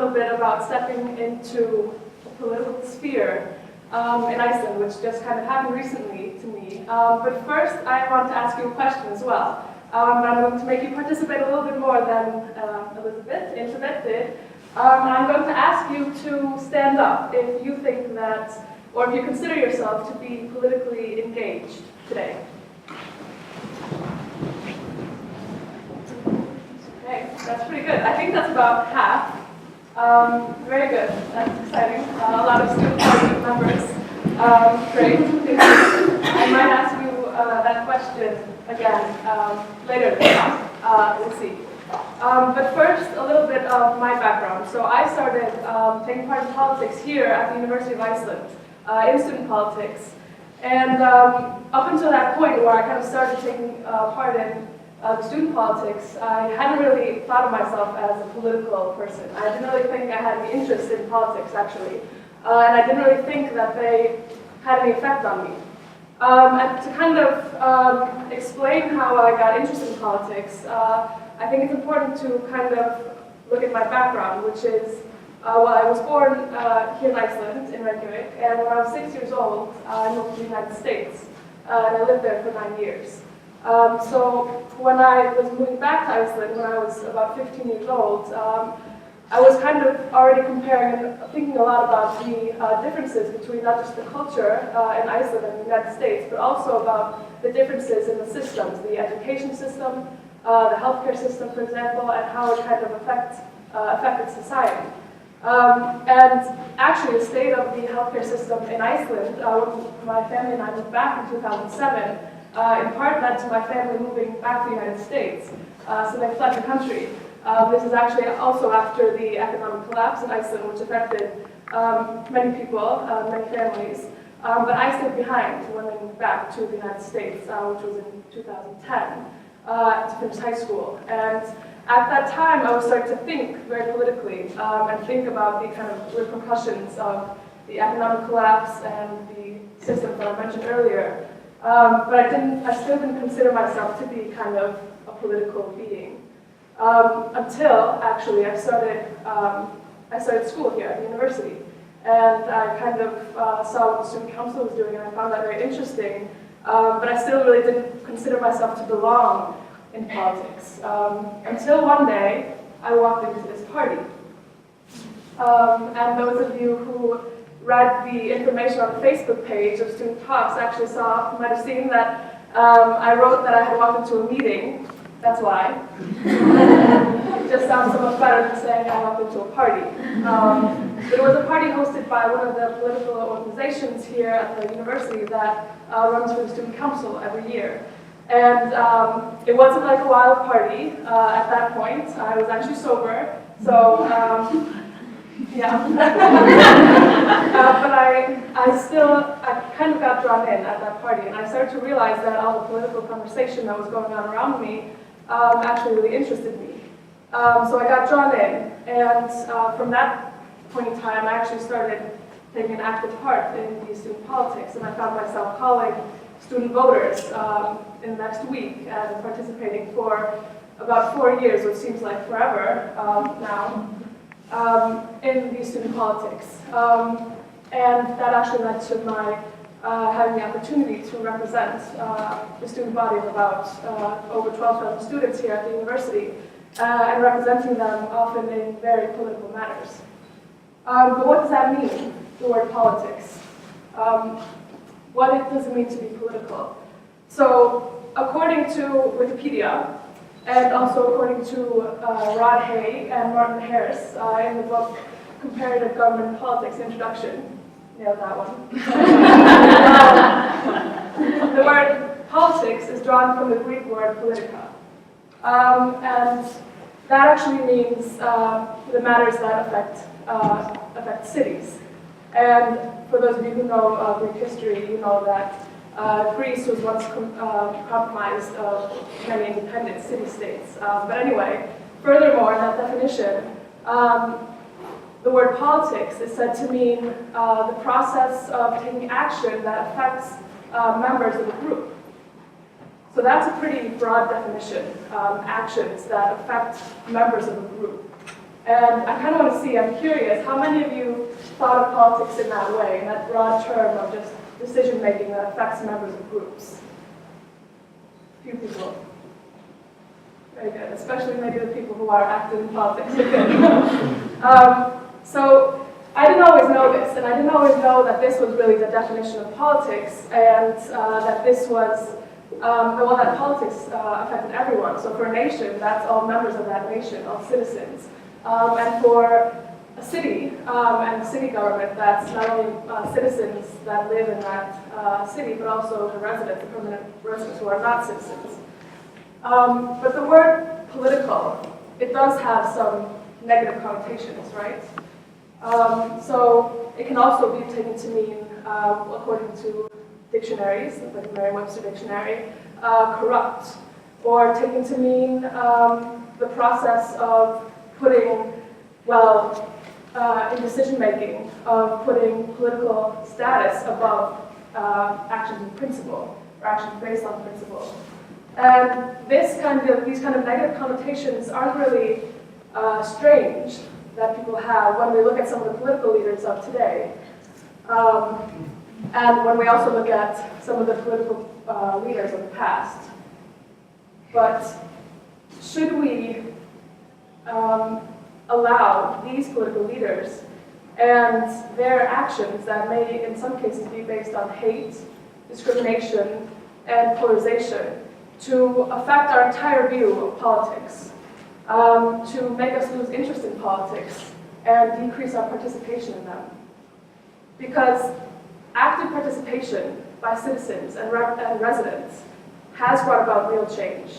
little bit about stepping into the political sphere in Iceland, which just kind of happened recently to me. But first, I want to ask you a question as well. I'm going to make you participate a little bit more than Elizabeth did. I'm going to ask you to stand up if you think that, or if you consider yourself to be politically engaged today. Okay, that's pretty good. I think that's about half. Very good. That's exciting. A lot of student party members. Great. I might ask you that question again later in the talk. We'll see. But first, a little bit of my background. So I started taking part in politics here at the University of Iceland, in student politics. And up until that point where I kind of started taking part in student politics, I hadn't really thought of myself as a political person. I didn't really think I had any interest in politics, actually. And I didn't really think that they had any effect on me. And to kind of explain how I got interested in politics, I think it's important to kind of look at my background, which is, well, I was born here in Iceland, in Reykjavik, and when I was 6 years old, I moved to the United States, and I lived there for 9 years. So when I was moving back to Iceland, when I was about 15 years old, I was kind of already comparing and thinking a lot about the differences between not just the culture in Iceland and the United States, but also about the differences in the systems, the education system, the healthcare system, for example, and how it kind of affected society. And actually, the state of the healthcare system in Iceland, when my family and I moved back in 2007, in part led to my family moving back to the United States. So they fled the country. This is actually also after the economic collapse in Iceland, which affected many people, many families. But I stayed behind when I moved back to the United States, which was in 2010, to finish high school. And at that time, I was starting to think very politically and think about the kind of repercussions of the economic collapse and the systems that I mentioned earlier. But I still didn't consider myself to be kind of a political being. Until actually I started school here at the university, and I kind of saw what the student council was doing, and I found that very interesting. But I still really didn't consider myself to belong in politics until one day I walked into this party. And those of you who read the information on the Facebook page of Student Talks actually might have seen that I wrote that I had walked into a meeting. That's why. It just sounds so much better than saying I walked into a party. But it was a party hosted by one of the political organizations here at the university that runs for the student council every year. And it wasn't like a wild party at that point. I was actually sober, so yeah. But I kind of got drawn in at that party, and I started to realize that all the political conversation that was going on around me actually really interested me. So I got drawn in, and from that point in time, I actually started taking an active part in the student politics, and I found myself calling student voters in the next week and participating for about 4 years, which seems like forever now, in the student politics. And that actually led to my having the opportunity to represent the student body of about over 12,000 students here at the university, and representing them often in very political matters. But what does that mean, the word politics? What does it mean to be political? So, according to Wikipedia, and also according to Rod Hay and Martin Harris in the book Comparative Government and Politics Introduction, nailed that one. The word politics is drawn from the Greek word politica. And that actually means the matters that affect cities. And for those of you who know Greek history, you know that Greece was once comprised of many independent city-states. But anyway, furthermore, in that definition, the word politics is said to mean the process of taking action that affects members of a group. So that's a pretty broad definition, actions that affect members of a group. And I kind of want to see, I'm curious, how many of you thought of politics in that way, in that broad term of just decision-making that affects members of groups? A few people. Very good, especially maybe the people who are active in politics. So I didn't always know this, and I didn't always know that this was really the definition of politics, and that this was, well, that politics affected everyone. So for a nation, that's all members of that nation, all citizens. And for a city and city government, that's not only citizens that live in that city, but also the residents, the permanent residents who are not citizens. But the word political, it does have some negative connotations, right? So it can also be taken to mean, according to dictionaries, like the Merriam-Webster dictionary, corrupt, or taken to mean the process of putting, well, in decision-making, of putting political status above actions in principle, or actions based on principle. And these kind of negative connotations aren't really strange that people have when we look at some of the political leaders of today. And when we also look at some of the political leaders of the past. But should we allow these political leaders and their actions that may in some cases be based on hate, discrimination, and polarization to affect our entire view of politics, to make us lose interest in politics and decrease our participation in them? Because active participation by citizens and residents has brought about real change.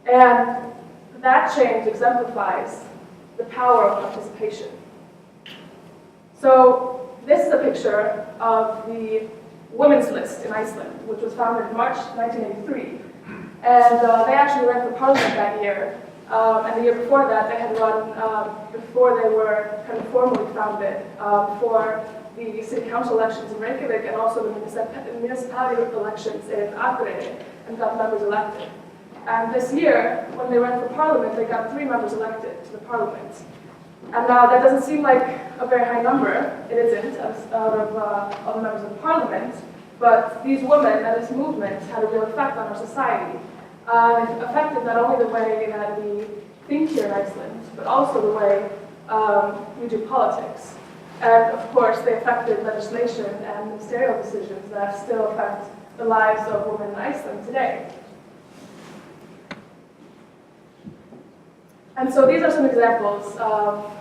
And that change exemplifies the power of participation. So this is a picture of the Women's List in Iceland, which was founded in March 1983. And they actually ran for parliament that year. And the year before that, they had run, before they were kind of formally founded, for the city council elections in Reykjavik and also the municipality elections in Akureyri, and got members elected. And this year, when they ran for parliament, they got 3 members elected to the parliament. And now that doesn't seem like a very high number. It isn't, out of all the members of parliament. But these women and this movement had a real effect on our society. It affected not only the way that we think here in Iceland, but also the way we do politics. And of course, they affected legislation and ministerial decisions that still affect the lives of women in Iceland today. And so these are some examples of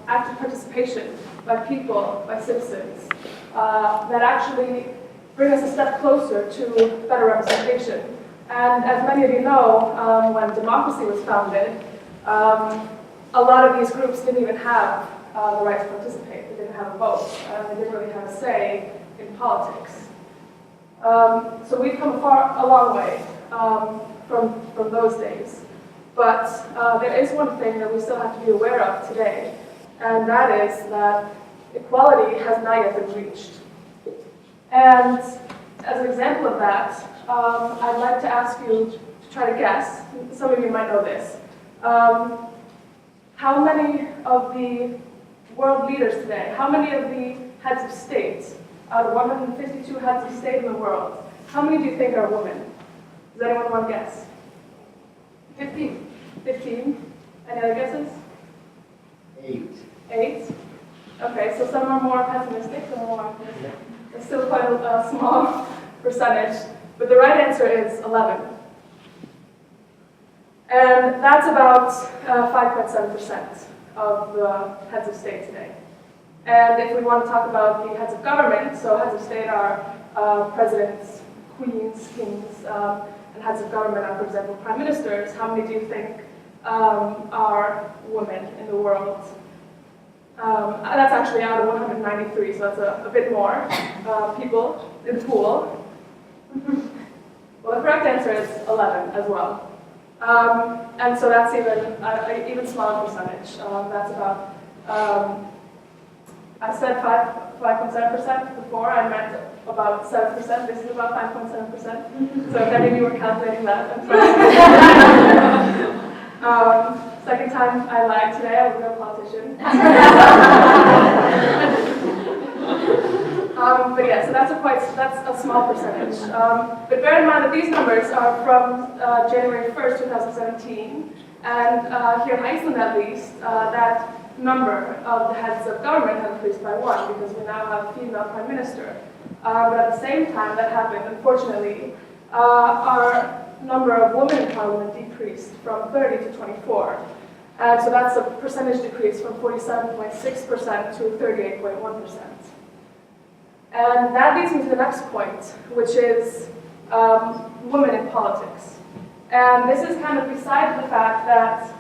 active participation by people, by citizens, that actually bring us a step closer to better representation. And as many of you know, when democracy was founded, a lot of these groups didn't even have the right to participate. They didn't have a vote. They didn't really have a say in politics. So we've come a long way from those days. But there is one thing that we still have to be aware of today, and that is that equality has not yet been reached. And as an example of that, I'd like to ask you to try to guess, some of you might know this, how many of the world leaders today, how many of the heads of state, out of 152 heads of state in the world, how many do you think are women? Does anyone want to guess? 15. 15. Any other guesses? 8. 8? Okay, so some are more pessimistic, some are more optimistic. It's still quite a small percentage, but the right answer is 11. And that's about 5.7% of the heads of state today. And if we want to talk about the heads of government, so heads of state are presidents, queens, kings, and heads of government are, for example, prime ministers. How many do you think are women in the world? That's actually out of 193, so that's a bit more people in the pool. Well, the correct answer is 11 as well. And so that's even smaller percentage. That's about, I said 5.7% before, I meant about 7%. This is about 5.7%. So if any of you were calculating that, I'm sorry. Second time I lied today, I was a real politician. But yeah, so that's a small percentage. But bear in mind that these numbers are from January 1st, 2017, and here in Iceland at least, that number of the heads of government have increased by 1 because we now have a female prime minister. But at the same time that happened, unfortunately, our number of women in parliament decreased from 30 to 24. And so that's a percentage decrease from 47.6% to 38.1%. And that leads me to the next point, which is women in politics. And this is kind of beside the fact that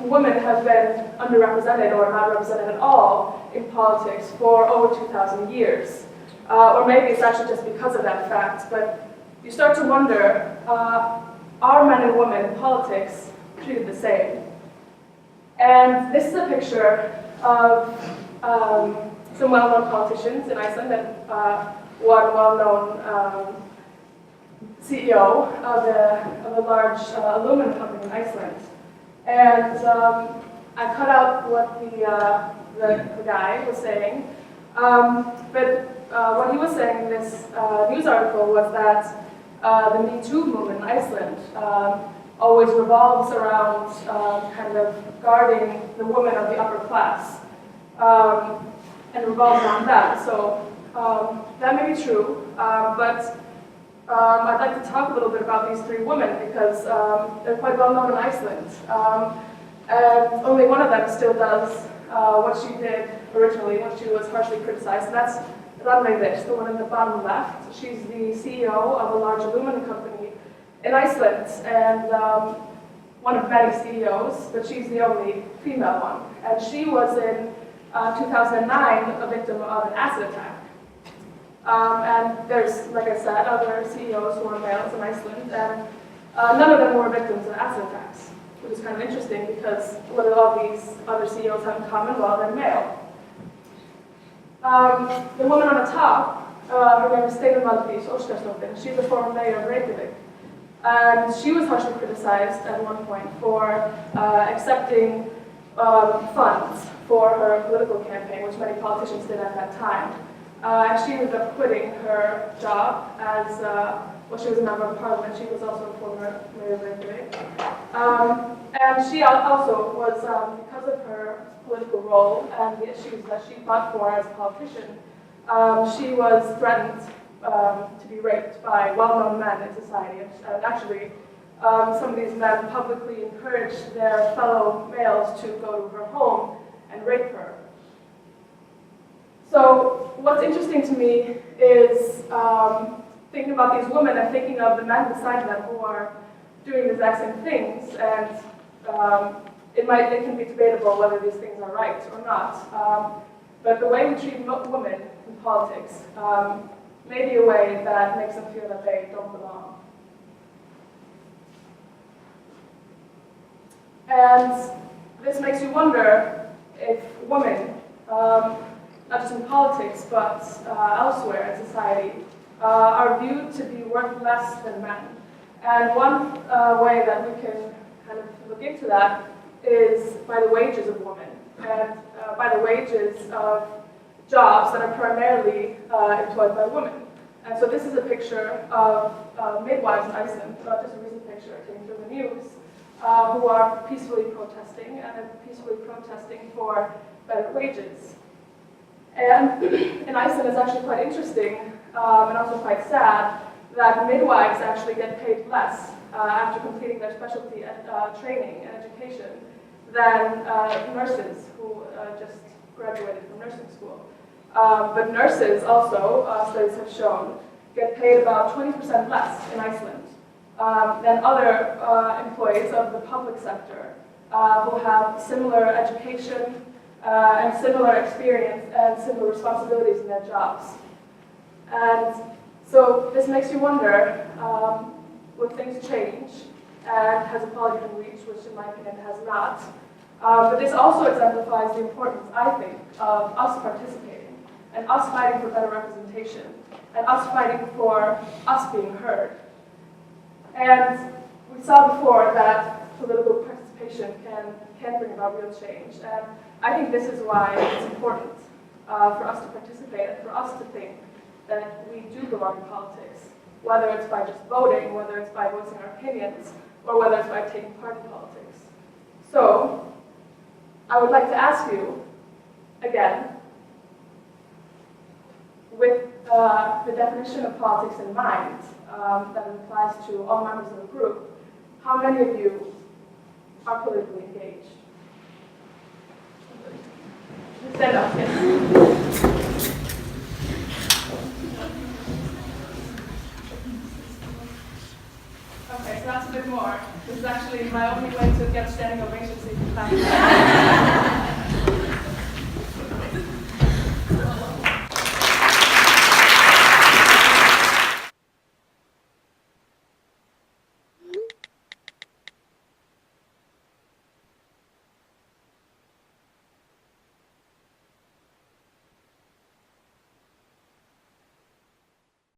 women have been underrepresented or not represented at all in politics for over 2,000 years. Or maybe it's actually just because of that fact, but you start to wonder, are men and women in politics treated the same? And this is a picture of some well-known politicians in Iceland and one well-known CEO of a large aluminum company in Iceland. And I cut out what the guy was saying, but what he was saying in this news article was that the Me Too movement in Iceland always revolves around kind of guarding the women of the upper class and revolves around that. So that may be true, but I'd like to talk a little bit about these 3 women because they're quite well known in Iceland. And only one of them still does what she did originally when she was harshly criticized, and that's Ragna, the one in the bottom left. She's the CEO of a large aluminum company in Iceland, and one of many CEOs, but she's the only female one. And she was in 2009 a victim of an acid attack. And there's, like I said, other CEOs who are males in Iceland, and none of them were victims of acid attacks, which is kind of interesting because what do all these other CEOs have in common? Well, they're male. The woman on the top, her name is Sigurðardóttir. She's a former mayor of Reykjavik. And she was harshly criticized at one point for accepting funds for her political campaign, which many politicians did at that time. And she ended up quitting her job as, well, she was a member of parliament. She was also a former mayor of Reykjavik. And she also was, because of her political role and the issues that she fought for as a politician, she was threatened to be raped by well-known men in society. And actually, some of these men publicly encouraged their fellow males to go to her home and rape her. So what's interesting to me is thinking about these women and thinking of the men beside them who are doing the exact same things, and it can be debatable whether these things are right or not. But the way we treat women in politics may be a way that makes them feel that they don't belong. And this makes you wonder if women, not just in politics, but elsewhere in society, are viewed to be worth less than men. And one way that we can kind of look into that is by the wages of women, and by the wages of jobs that are primarily employed by women. And so this is a picture of midwives in Iceland, not just a recent picture, it came through the news, who are peacefully protesting, and are peacefully protesting for better wages. And in Iceland, it's actually quite interesting, and also quite sad, that midwives actually get paid less after completing their specialty training and education than nurses who just graduated from nursing school. But nurses also, studies have shown, get paid about 20% less in Iceland than other employees of the public sector who have similar education and similar experience and similar responsibilities in their jobs. And so this makes you wonder, will things change? And has equality been reached, which in my opinion has not. But this also exemplifies the importance, I think, of us participating, and us fighting for better representation, and us fighting for us being heard. And we saw before that political participation participation can bring about real change. And I think this is why it's important for us to participate and for us to think that we do belong in politics, whether it's by just voting, whether it's by voicing our opinions, or whether it's by taking part in politics. So, I would like to ask you, again, with the definition of politics in mind, that applies to all members of the group, how many of you are politically engaged? Stand up, yes. Okay, so that's a bit more. This is actually my only way to get a standing ovation so you can clap.